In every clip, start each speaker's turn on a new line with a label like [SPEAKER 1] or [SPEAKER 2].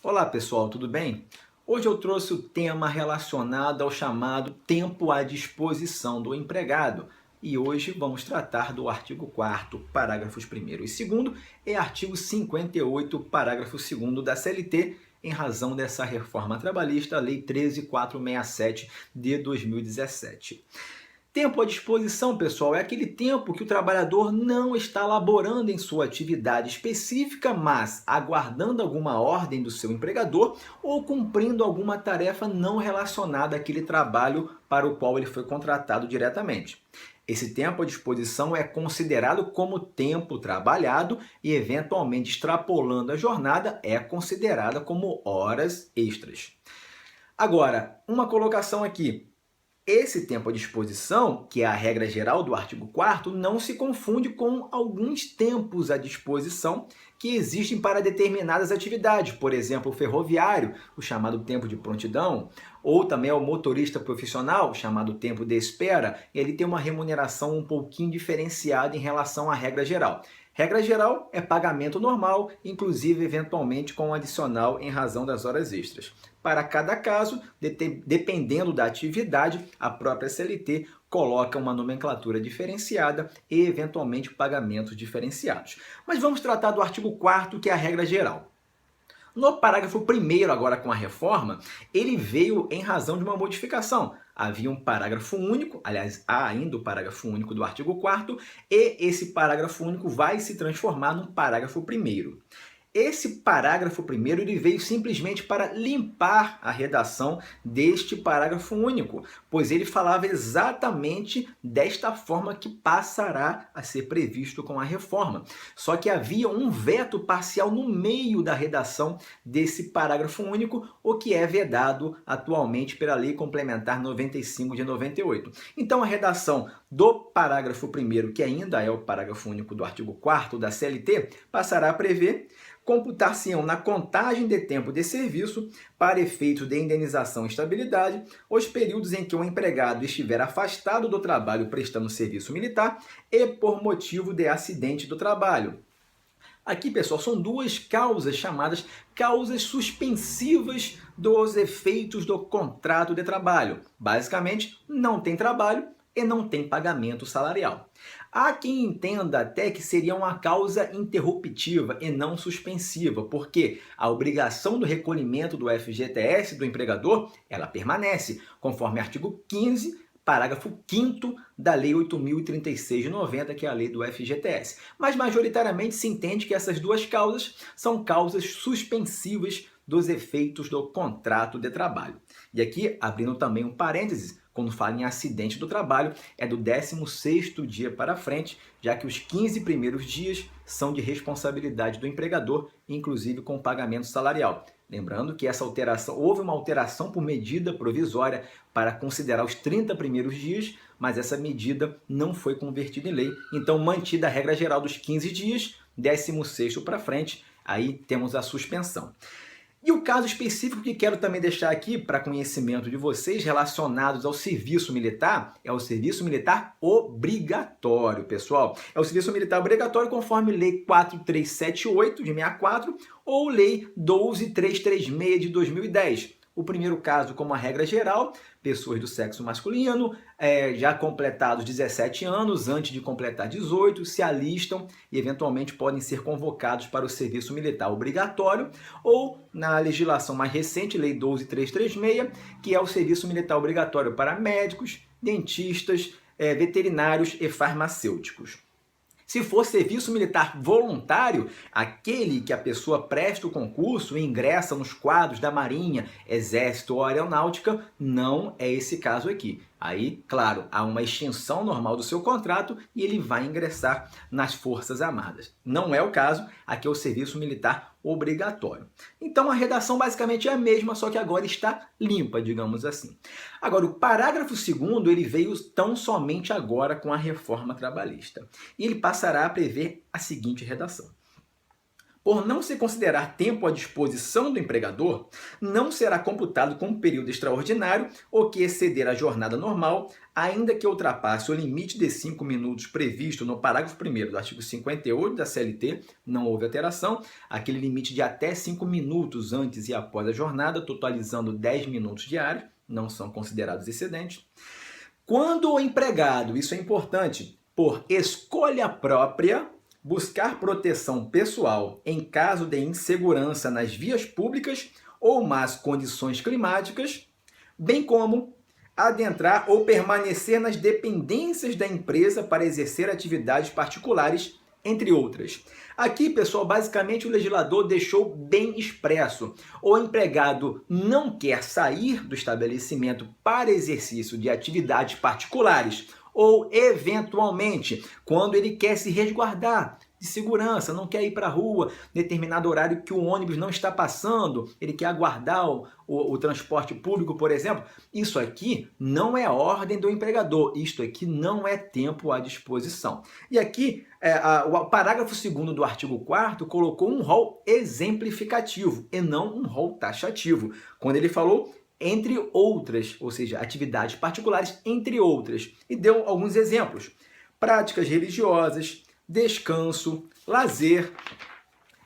[SPEAKER 1] Olá pessoal, tudo bem? Hoje eu trouxe o tema relacionado ao chamado tempo à disposição do empregado. E hoje vamos tratar do artigo 4º, parágrafos 1º e 2º e artigo 58, parágrafo 2º da CLT, em razão dessa reforma trabalhista, Lei 13.467 de 2017. Tempo à disposição, pessoal, é aquele tempo que o trabalhador não está laborando em sua atividade específica, mas aguardando alguma ordem do seu empregador ou cumprindo alguma tarefa não relacionada àquele trabalho para o qual ele foi contratado diretamente. Esse tempo à disposição é considerado como tempo trabalhado e, eventualmente extrapolando a jornada, é considerada como horas extras. Agora, uma colocação aqui. Esse tempo à disposição, que é a regra geral do artigo 4º, não se confunde com alguns tempos à disposição que existem para determinadas atividades, por exemplo, o ferroviário, o chamado tempo de prontidão, ou também o motorista profissional, chamado tempo de espera, ele tem uma remuneração um pouquinho diferenciada em relação à regra geral. Regra geral é pagamento normal, inclusive eventualmente com um adicional em razão das horas extras. Para cada caso, dependendo da atividade, a própria CLT coloca uma nomenclatura diferenciada e eventualmente pagamentos diferenciados. Mas vamos tratar do artigo 4º, que é a regra geral. No parágrafo 1º, agora com a reforma, ele veio em razão de uma modificação. Havia um parágrafo único, aliás, há ainda o parágrafo único do artigo 4º, e esse parágrafo único vai se transformar num parágrafo 1º. Esse parágrafo primeiro ele veio simplesmente para limpar a redação deste parágrafo único, pois ele falava exatamente desta forma que passará a ser previsto com a reforma. Só que havia um veto parcial no meio da redação desse parágrafo único, o que é vedado atualmente pela Lei Complementar 95 de 98. Então a redação do parágrafo primeiro, que ainda é o parágrafo único do artigo 4º da CLT, passará a prever: computar-se-ão na contagem de tempo de serviço, para efeitos de indenização e estabilidade, os períodos em que o empregado estiver afastado do trabalho prestando serviço militar e por motivo de acidente do trabalho. Aqui, pessoal, são duas causas chamadas causas suspensivas dos efeitos do contrato de trabalho. Basicamente, não tem trabalho e não tem pagamento salarial. Há quem entenda até que seria uma causa interruptiva e não suspensiva, porque a obrigação do recolhimento do FGTS do empregador, ela permanece, conforme artigo 15, parágrafo 5º da Lei 8.036 de 90, que é a lei do FGTS. Mas majoritariamente se entende que essas duas causas são causas suspensivas dos efeitos do contrato de trabalho. E aqui, abrindo também um parênteses, quando fala em acidente do trabalho, é do 16º dia para frente, já que os 15 primeiros dias são de responsabilidade do empregador, inclusive com pagamento salarial. Lembrando que houve uma alteração por medida provisória para considerar os 30 primeiros dias, mas essa medida não foi convertida em lei. Então, mantida a regra geral dos 15 dias, 16º para frente, aí temos a suspensão. E o caso específico que quero também deixar aqui para conhecimento de vocês relacionados ao serviço militar é o serviço militar obrigatório, pessoal. É o serviço militar obrigatório conforme Lei 4378 de 64 ou Lei 12336 de 2010. O primeiro caso, como a regra geral, pessoas do sexo masculino, já completados 17 anos, antes de completar 18, se alistam e eventualmente podem ser convocados para o serviço militar obrigatório, ou na legislação mais recente, Lei 12336, que é o serviço militar obrigatório para médicos, dentistas, veterinários e farmacêuticos. Se for serviço militar voluntário, aquele que a pessoa presta o concurso e ingressa nos quadros da Marinha, Exército ou Aeronáutica, não é esse caso aqui. Aí, claro, há uma extinção normal do seu contrato e ele vai ingressar nas Forças Armadas. Não é o caso, aqui é o serviço militar obrigatório. Então a redação basicamente é a mesma, só que agora está limpa, digamos assim. Agora, o parágrafo 2º, ele veio tão somente agora com a reforma trabalhista. E ele passará a prever a seguinte redação: Por não se considerar tempo à disposição do empregador, não será computado como período extraordinário ou que exceder a jornada normal, ainda que ultrapasse o limite de 5 minutos previsto no parágrafo 1º do artigo 58 da CLT, não houve alteração, aquele limite de até 5 minutos antes e após a jornada, totalizando 10 minutos diários, não são considerados excedentes. Quando o empregado, isso é importante, por escolha própria, buscar proteção pessoal em caso de insegurança nas vias públicas ou más condições climáticas, bem como adentrar ou permanecer nas dependências da empresa para exercer atividades particulares, entre outras. Aqui, pessoal, basicamente o legislador deixou bem expresso. O empregado não quer sair do estabelecimento para exercício de atividades particulares ou, eventualmente, quando ele quer se resguardar de segurança, não quer ir para a rua em determinado horário que o ônibus não está passando, ele quer aguardar o transporte público, por exemplo. Isso aqui não é ordem do empregador, isto aqui não é tempo à disposição. E aqui, o parágrafo 2º do artigo 4º colocou um rol exemplificativo e não um rol taxativo, quando ele falou entre outras, ou seja, atividades particulares, entre outras, e deu alguns exemplos. Práticas religiosas, descanso, lazer,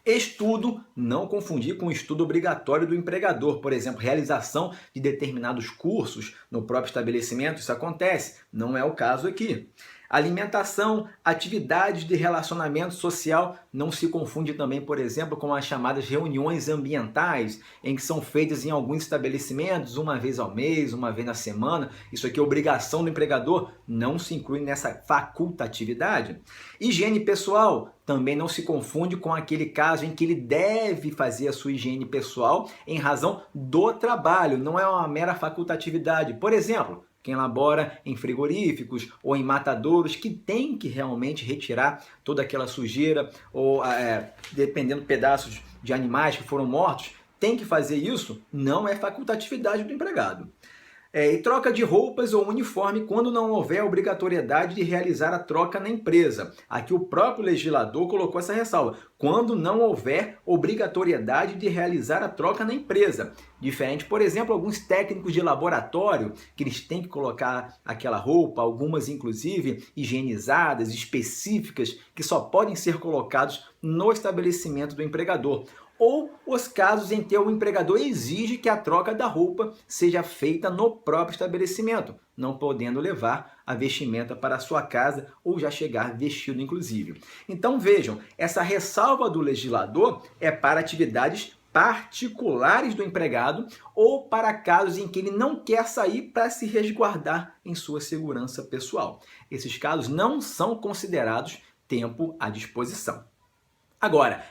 [SPEAKER 1] estudo, não confundir com o estudo obrigatório do empregador, por exemplo, realização de determinados cursos no próprio estabelecimento, isso acontece, não é o caso aqui. Alimentação, atividades de relacionamento social, não se confunde também, por exemplo, com as chamadas reuniões ambientais, em que são feitas em alguns estabelecimentos, uma vez ao mês, uma vez na semana. Isso aqui é obrigação do empregador, não se inclui nessa facultatividade. Higiene pessoal, também não se confunde com aquele caso em que ele deve fazer a sua higiene pessoal em razão do trabalho, não é uma mera facultatividade. Por exemplo, quem labora em frigoríficos ou em matadouros, que tem que realmente retirar toda aquela sujeira ou, dependendo de pedaços de animais que foram mortos, tem que fazer isso, não é facultatividade do empregado. E troca de roupas ou uniforme quando não houver obrigatoriedade de realizar a troca na empresa. Aqui o próprio legislador colocou essa ressalva. Quando não houver obrigatoriedade de realizar a troca na empresa. Diferente, por exemplo, alguns técnicos de laboratório, que eles têm que colocar aquela roupa, algumas inclusive higienizadas, específicas, que só podem ser colocados no estabelecimento do empregador. Ou os casos em que o empregador exige que a troca da roupa seja feita no próprio estabelecimento, não podendo levar a vestimenta para a sua casa ou já chegar vestido, inclusive. Então vejam, essa ressalva do legislador é para atividades particulares do empregado ou para casos em que ele não quer sair para se resguardar em sua segurança pessoal. Esses casos não são considerados tempo à disposição. Agora,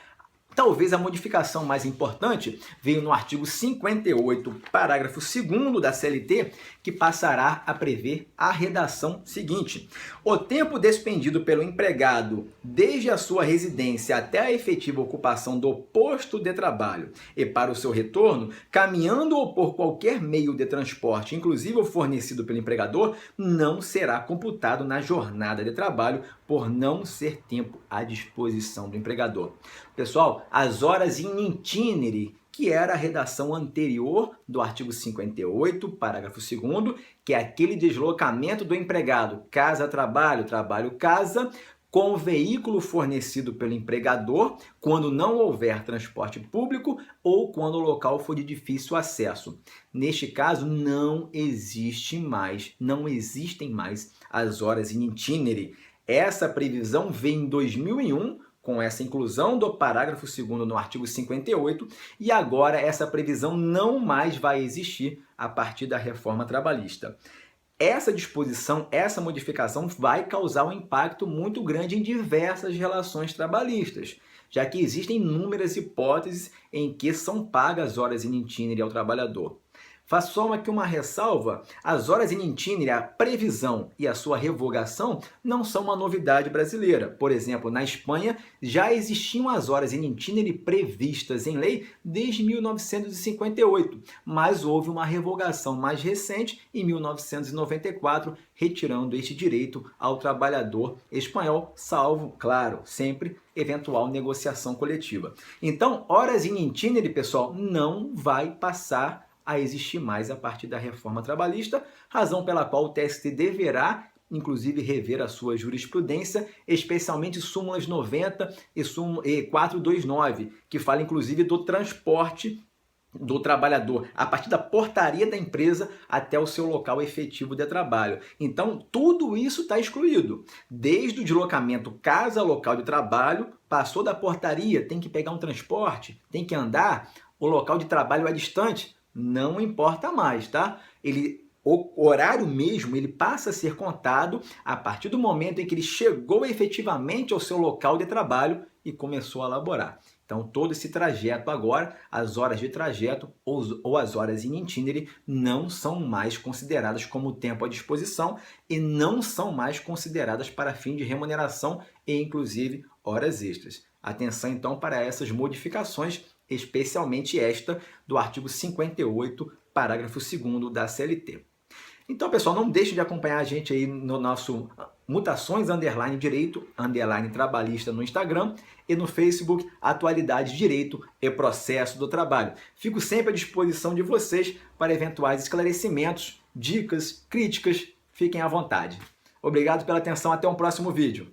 [SPEAKER 1] talvez a modificação mais importante veio no artigo 58, parágrafo 2º da CLT, que passará a prever a redação seguinte: o tempo despendido pelo empregado desde a sua residência até a efetiva ocupação do posto de trabalho e para o seu retorno, caminhando ou por qualquer meio de transporte, inclusive o fornecido pelo empregador, não será computado na jornada de trabalho por não ser tempo à disposição do empregador. Pessoal, as horas in itinere, que era a redação anterior do artigo 58, parágrafo 2º, que é aquele deslocamento do empregado casa-trabalho, trabalho-casa, com o veículo fornecido pelo empregador, quando não houver transporte público ou quando o local for de difícil acesso. Neste caso, não existem mais as horas in itinere. Essa previsão vem em 2001, com essa inclusão do parágrafo 2º no artigo 58, e agora essa previsão não mais vai existir a partir da reforma trabalhista. Essa disposição, essa modificação vai causar um impacto muito grande em diversas relações trabalhistas, já que existem inúmeras hipóteses em que são pagas horas in itinere ao trabalhador. Faço só aqui uma ressalva: as horas in itinere, a previsão e a sua revogação não são uma novidade brasileira. Por exemplo, na Espanha já existiam as horas in itinere previstas em lei desde 1958, mas houve uma revogação mais recente em 1994, retirando este direito ao trabalhador espanhol, salvo, claro, sempre eventual negociação coletiva. Então, horas in itinere, pessoal, não vai passar a existir mais a partir da reforma trabalhista, razão pela qual o TST deverá, inclusive, rever a sua jurisprudência, especialmente súmulas 90 e 429, que fala, inclusive, do transporte do trabalhador, a partir da portaria da empresa até o seu local efetivo de trabalho. Então, tudo isso está excluído. Desde o deslocamento casa-local de trabalho, passou da portaria, tem que pegar um transporte, tem que andar, o local de trabalho é distante, não importa mais, tá? O horário mesmo, ele passa a ser contado a partir do momento em que ele chegou efetivamente ao seu local de trabalho e começou a laborar. Então, todo esse trajeto agora, as horas de trajeto ou as horas in itinere não são mais consideradas como tempo à disposição e não são mais consideradas para fim de remuneração e, inclusive, horas extras. Atenção, então, para essas modificações, especialmente esta do artigo 58, parágrafo 2º da CLT. Então, pessoal, não deixe de acompanhar a gente aí no nosso Mutações Direito Trabalhista no Instagram e no Facebook Atualidade Direito e Processo do Trabalho. Fico sempre à disposição de vocês para eventuais esclarecimentos, dicas, críticas. Fiquem à vontade. Obrigado pela atenção. Até um próximo vídeo.